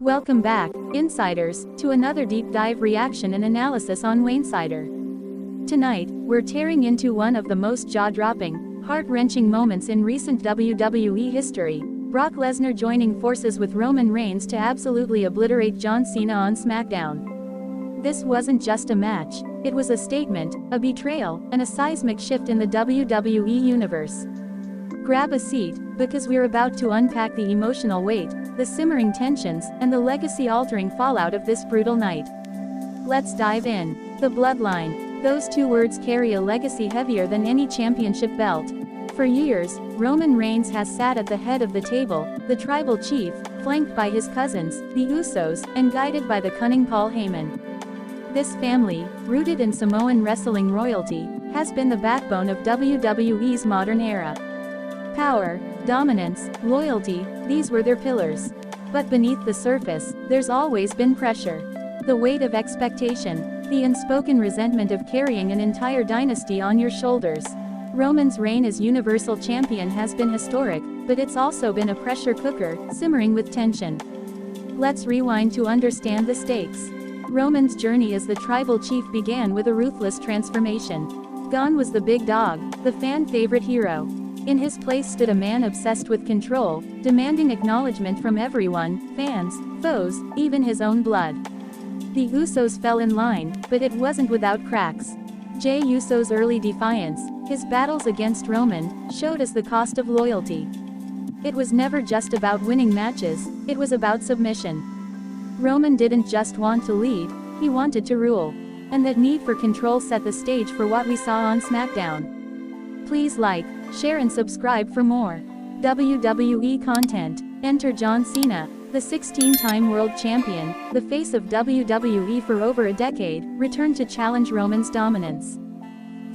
Welcome back, insiders, to another deep dive reaction and analysis on Wainsider. Tonight, we're tearing into one of the most jaw-dropping, heart-wrenching moments in recent WWE history: Brock Lesnar joining forces with Roman Reigns to absolutely obliterate John Cena on SmackDown. This wasn't just a match, it was a statement, a betrayal, and a seismic shift in the WWE universe. Grab a seat, because we're about to unpack the emotional weight, the simmering tensions, and the legacy-altering fallout of this brutal night. Let's dive in. The bloodline. Those two words carry a legacy heavier than any championship belt. For years, Roman Reigns has sat at the head of the table, the tribal chief, flanked by his cousins, the Usos, and guided by the cunning Paul Heyman. This family, rooted in Samoan wrestling royalty, has been the backbone of WWE's modern era. Power, dominance, loyalty, these were their pillars. But beneath the surface, there's always been pressure. The weight of expectation, the unspoken resentment of carrying an entire dynasty on your shoulders. Roman's reign as Universal Champion has been historic, but it's also been a pressure cooker, simmering with tension. Let's rewind to understand the stakes. Roman's journey as the tribal chief began with a ruthless transformation. Gone was the big dog, the fan-favorite hero. In his place stood a man obsessed with control, demanding acknowledgement from everyone, fans, foes, even his own blood. The Usos fell in line, but it wasn't without cracks. Jey Uso's early defiance, his battles against Roman, showed us the cost of loyalty. It was never just about winning matches, it was about submission. Roman didn't just want to lead, he wanted to rule. And that need for control set the stage for what we saw on SmackDown. Please like, share and subscribe for more WWE content. Enter John Cena, the 16-time world champion, the face of WWE for over a decade, returned to challenge Roman's dominance.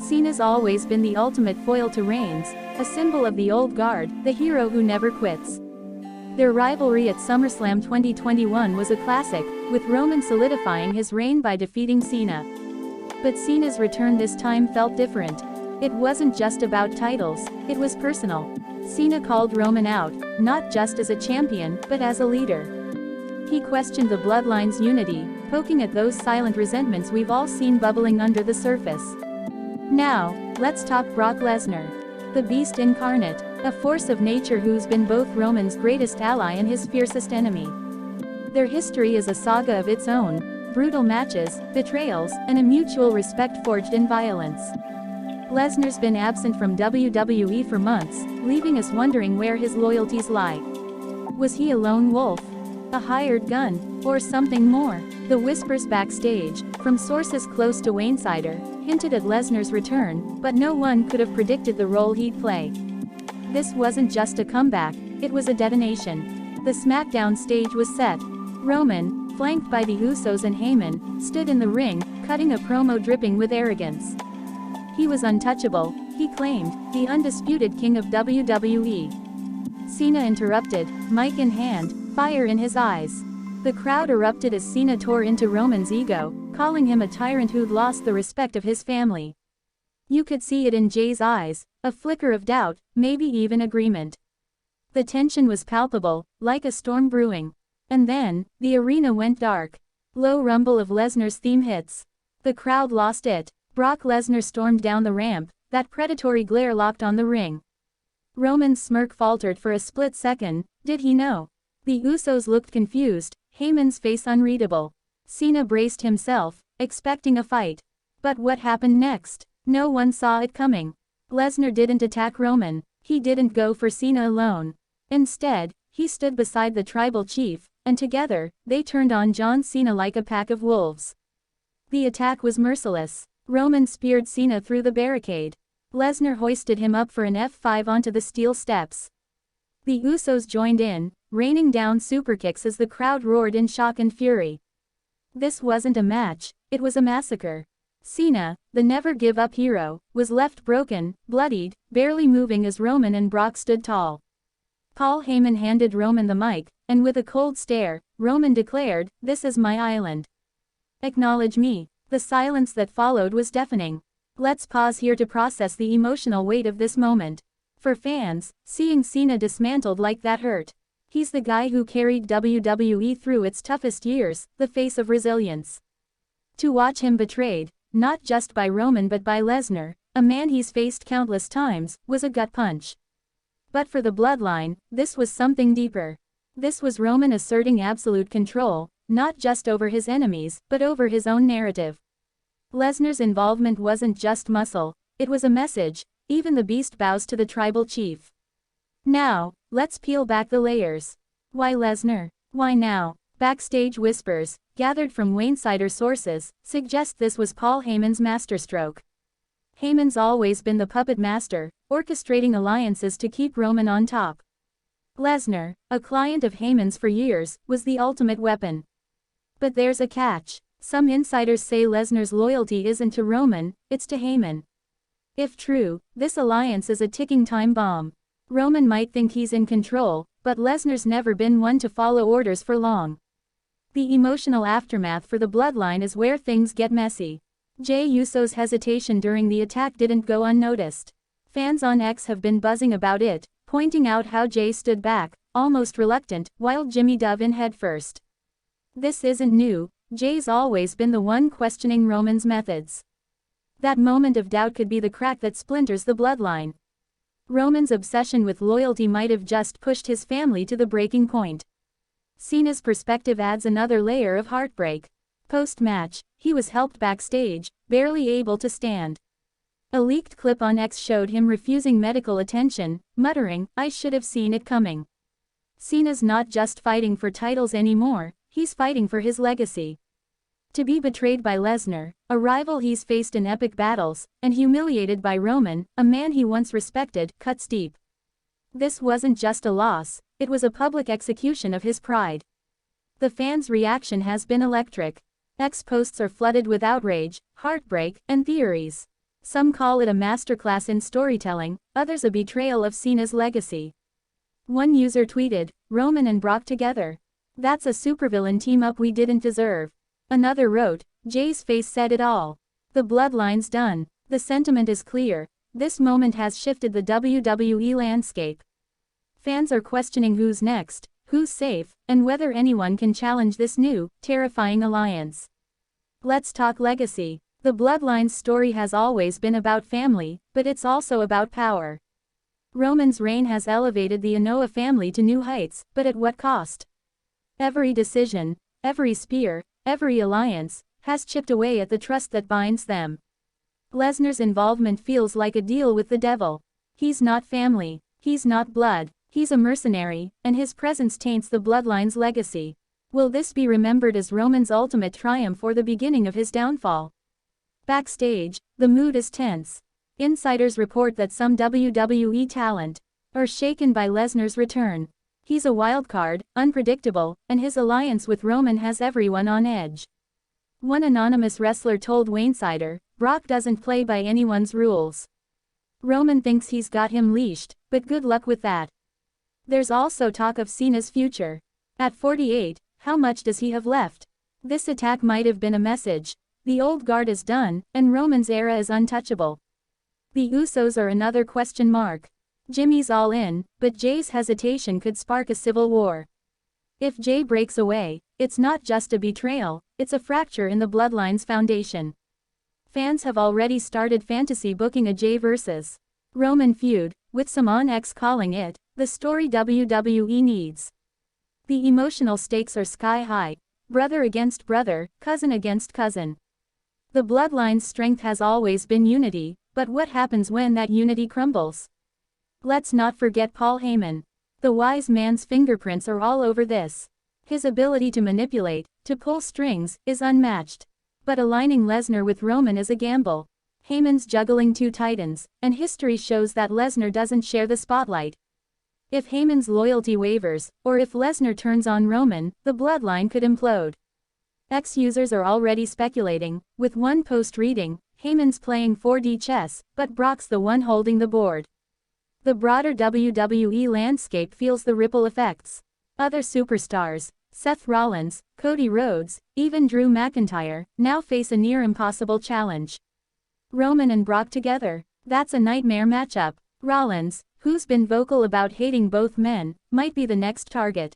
Cena's always been the ultimate foil to Reigns, a symbol of the old guard, the hero who never quits. Their rivalry at SummerSlam 2021 was a classic, with Roman solidifying his reign by defeating Cena. But Cena's return this time felt different. It wasn't just about titles, it was personal. Cena called Roman out, not just as a champion, but as a leader. He questioned the bloodline's unity, poking at those silent resentments we've all seen bubbling under the surface. Now, let's talk Brock Lesnar. The beast incarnate, a force of nature who's been both Roman's greatest ally and his fiercest enemy. Their history is a saga of its own, brutal matches, betrayals, and a mutual respect forged in violence. Lesnar's been absent from WWE for months, leaving us wondering where his loyalties lie. Was he a lone wolf? A hired gun? Or something more? The whispers backstage, from sources close to Wainsider, hinted at Lesnar's return, but no one could have predicted the role he'd play. This wasn't just a comeback, it was a detonation. The SmackDown stage was set. Roman, flanked by the Usos and Heyman, stood in the ring, cutting a promo dripping with arrogance. He was untouchable, he claimed, the undisputed king of WWE. Cena interrupted, mic in hand, fire in his eyes. The crowd erupted as Cena tore into Roman's ego, calling him a tyrant who'd lost the respect of his family. You could see it in Jey's eyes, a flicker of doubt, maybe even agreement. The tension was palpable, like a storm brewing. And then, the arena went dark. Low rumble of Lesnar's theme hits. The crowd lost it. Brock Lesnar stormed down the ramp, that predatory glare locked on the ring. Roman's smirk faltered for a split second. Did he know? The Usos looked confused, Heyman's face unreadable. Cena braced himself, expecting a fight. But what happened next? No one saw it coming. Lesnar didn't attack Roman, he didn't go for Cena alone. Instead, he stood beside the tribal chief, and together, they turned on John Cena like a pack of wolves. The attack was merciless. Roman speared Cena through the barricade. Lesnar hoisted him up for an F5 onto the steel steps. The Usos joined in, raining down superkicks as the crowd roared in shock and fury. This wasn't a match, it was a massacre. Cena, the never-give-up hero, was left broken, bloodied, barely moving as Roman and Brock stood tall. Paul Heyman handed Roman the mic, and with a cold stare, Roman declared, "This is my island. Acknowledge me." The silence that followed was deafening. Let's pause here to process the emotional weight of this moment. For fans, seeing Cena dismantled like that hurt. He's the guy who carried WWE through its toughest years, the face of resilience. To watch him betrayed, not just by Roman but by Lesnar, a man he's faced countless times, was a gut punch. But for the bloodline, this was something deeper. This was Roman asserting absolute control, not just over his enemies, but over his own narrative. Lesnar's involvement wasn't just muscle, it was a message: even the beast bows to the tribal chief. Now, let's peel back the layers. Why Lesnar? Why now? Backstage whispers, gathered from Wainsider sources, suggest this was Paul Heyman's masterstroke. Heyman's always been the puppet master, orchestrating alliances to keep Roman on top. Lesnar, a client of Heyman's for years, was the ultimate weapon. But there's a catch. Some insiders say Lesnar's loyalty isn't to Roman, it's to Heyman. If true, this alliance is a ticking time bomb. Roman might think he's in control, but Lesnar's never been one to follow orders for long. The emotional aftermath for the bloodline is where things get messy. Jey Uso's hesitation during the attack didn't go unnoticed. Fans on X have been buzzing about it, pointing out how Jey stood back, almost reluctant, while Jimmy dove in headfirst. This isn't new, Jey's always been the one questioning Roman's methods. That moment of doubt could be the crack that splinters the bloodline. Roman's obsession with loyalty might have just pushed his family to the breaking point. Cena's perspective adds another layer of heartbreak. Post-match, he was helped backstage, barely able to stand. A leaked clip on X showed him refusing medical attention, muttering, "I should have seen it coming." Cena's not just fighting for titles anymore, he's fighting for his legacy. To be betrayed by Lesnar, a rival he's faced in epic battles, and humiliated by Roman, a man he once respected, cuts deep. This wasn't just a loss, it was a public execution of his pride. The fans' reaction has been electric. X posts are flooded with outrage, heartbreak, and theories. Some call it a masterclass in storytelling, others a betrayal of Cena's legacy. One user tweeted, "Roman and Brock together. That's a supervillain team-up we didn't deserve." Another wrote, "Jey's face said it all. The bloodline's done." The sentiment is clear. This moment has shifted the WWE landscape. Fans are questioning who's next, who's safe, and whether anyone can challenge this new, terrifying alliance. Let's talk legacy. The bloodline's story has always been about family, but it's also about power. Roman's reign has elevated the Anoa'i family to new heights, but at what cost? Every decision, every spear, every alliance, has chipped away at the trust that binds them. Lesnar's involvement feels like a deal with the devil. He's not family, he's not blood, he's a mercenary, and his presence taints the bloodline's legacy. Will this be remembered as Roman's ultimate triumph or the beginning of his downfall? Backstage, the mood is tense. Insiders report that some WWE talent are shaken by Lesnar's return. He's a wildcard, unpredictable, and his alliance with Roman has everyone on edge. One anonymous wrestler told Wainsider, "Brock doesn't play by anyone's rules. Roman thinks he's got him leashed, but good luck with that." There's also talk of Cena's future. At 48, how much does he have left? This attack might have been a message. The old guard is done, and Roman's era is untouchable. The Usos are another question mark. Jimmy's all in, but Jey's hesitation could spark a civil war. If Jey breaks away, it's not just a betrayal, it's a fracture in the bloodline's foundation. Fans have already started fantasy booking a Jey vs. Roman feud, with some on X calling it the story WWE needs. The emotional stakes are sky high. Brother against brother, cousin against cousin. The bloodline's strength has always been unity, but what happens when that unity crumbles? Let's not forget Paul Heyman. The wise man's fingerprints are all over this. His ability to manipulate, to pull strings, is unmatched. But aligning Lesnar with Roman is a gamble. Heyman's juggling two titans, and history shows that Lesnar doesn't share the spotlight. If Heyman's loyalty wavers, or if Lesnar turns on Roman, the bloodline could implode. X users are already speculating, with one post reading, "Heyman's playing 4D chess, but Brock's the one holding the board." The broader WWE landscape feels the ripple effects. Other superstars, Seth Rollins, Cody Rhodes, even Drew McIntyre, now face a near-impossible challenge. Roman and Brock together, that's a nightmare matchup. Rollins, who's been vocal about hating both men, might be the next target.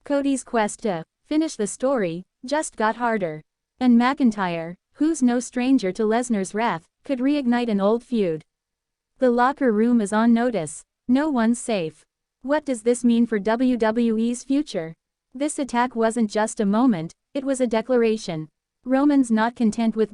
Cody's quest to finish the story just got harder. And McIntyre, who's no stranger to Lesnar's wrath, could reignite an old feud. The locker room is on notice. No one's safe. What does this mean for WWE's future? This attack wasn't just a moment, it was a declaration. Roman's not content with being